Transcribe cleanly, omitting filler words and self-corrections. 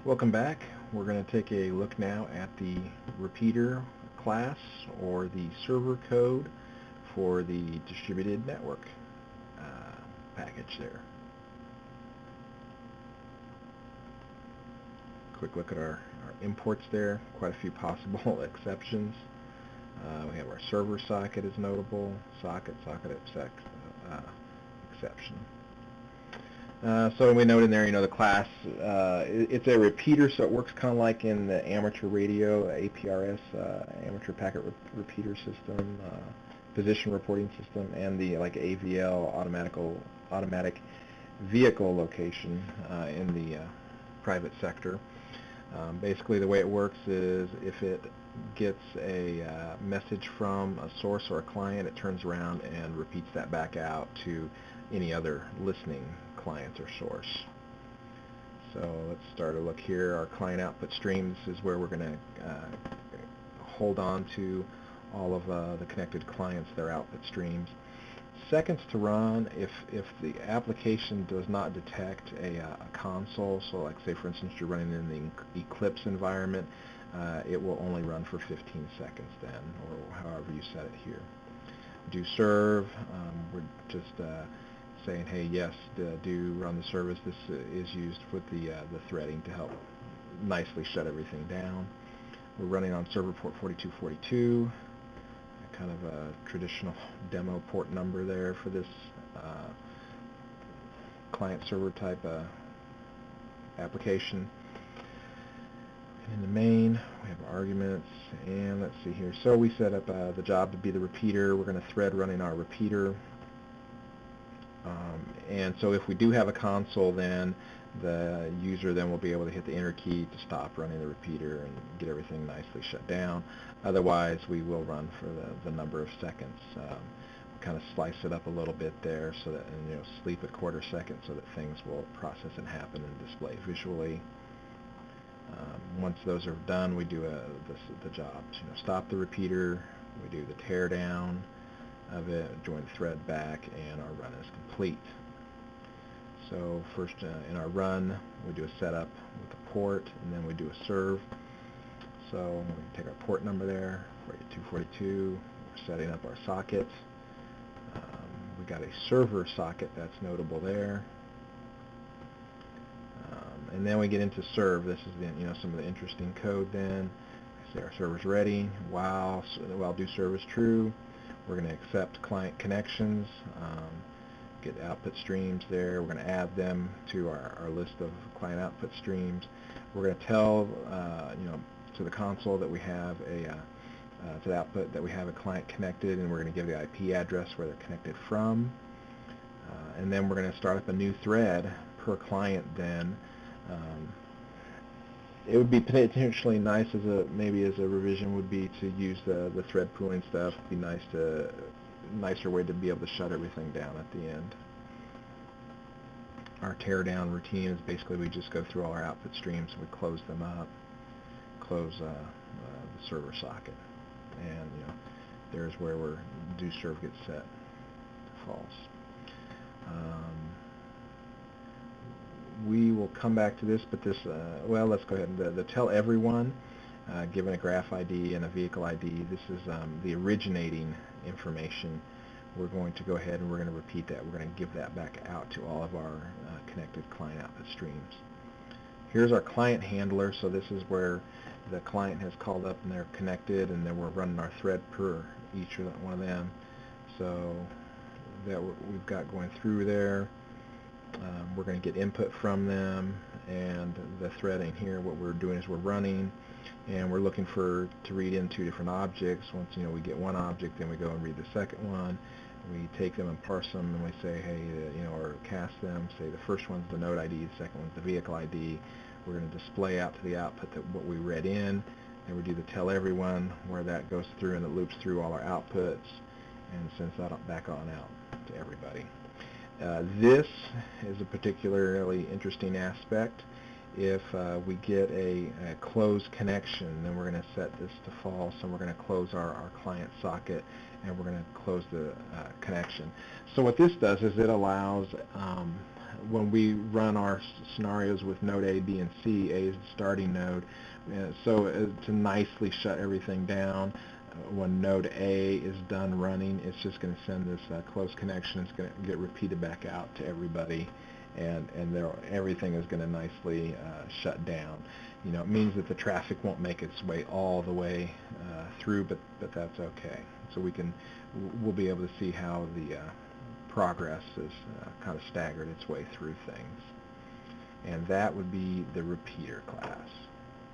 Welcome back. We're going to take a look now at the repeater class or the server code for the distributed network package there. Quick look at our imports there. Quite a few possible exceptions. We have our server socket is notable, socket exception. So we note in there, the class, it's a repeater, so it works kind of like in the amateur radio, APRS, amateur packet repeater system, position reporting system, and the like AVL, automatic vehicle location in the private sector. Basically, the way it works is if it gets a message from a source or a client, it turns around and repeats that back out to any other listening client or source. So let's start a look here. Our client output streams is where we're going to hold on to all of the connected clients, their output streams. Seconds to run if the application does not detect a console. So like say for instance you're running in the Eclipse environment, it will only run for 15 seconds then, or however you set it here. Do serve, we're just saying, hey, yes, do run the service. This is used with the threading to help nicely shut everything down. We're running on server port 4242, kind of a traditional demo port number there for this client server type application. In the main, we have arguments, and let's see here. So we set up the job to be the repeater. We're going to thread running our repeater. And so if we do have a console, then the user then will be able to hit the enter key to stop running the repeater and get everything nicely shut down. Otherwise, we will run for the number of seconds. Kind of slice it up a little bit there so that, and sleep at quarter second so that things will process and happen and display visually. Once those are done, we do the jobs. Stop the repeater, we do the tear down of it, join the thread back, and our run is complete. So first in our run, we do a setup with a port, and then we do a serve. So we take our port number there, 4242. We're setting up our socket. We got a server socket that's notable there. And then we get into serve. This is some of the interesting code then. Say our server's ready. While do serve is true, we're going to accept client connections, get output streams there. We're going to add them to our list of client output streams. We're going to tell to the console that we have to the output that we have a client connected, and we're going to give the IP address where they're connected from. And then we're going to start up a new thread per client then. It would be potentially nice maybe as a revision would be to use the thread pooling stuff. It'd be nicer way to be able to shut everything down at the end. Our teardown routine is basically we just go through all our output streams, we close them up, close the server socket, and there's where do serve gets set to false. We will come back to this, but well, let's go ahead and the tell everyone, given a graph ID and a vehicle ID, this is the originating information. We're going to go ahead and we're going to repeat that. We're going to give that back out to all of our connected client output streams. Here's our client handler, so this is where the client has called up and they're connected, and then we're running our thread per each one of them. So that we've got going through there. We're going to get input from them, and the threading here, what we're doing is we're running, and we're looking to read in two different objects. Once we get one object, then we go and read the second one. We take them and parse them, and we say, hey, or cast them. Say the first one's the node ID, the second one's the vehicle ID. We're going to display out to the output what we read in, and we do the tell everyone, where that goes through and it loops through all our outputs and sends that back on out to everybody. This is a particularly interesting aspect. If we get a closed connection, then we're going to set this to false, and we're going to close our client socket, and we're going to close the connection. So what this does is it allows when we run our scenarios with node A, B, and C, A is the starting node, to nicely shut everything down. When node A is done running, it's just going to send this closed connection. It's going to get repeated back out to everybody, and everything is going to nicely shut down. It means that the traffic won't make its way all the way through, but that's okay. So we'll be able to see how the progress is kind of staggered its way through things. And that would be the repeater class.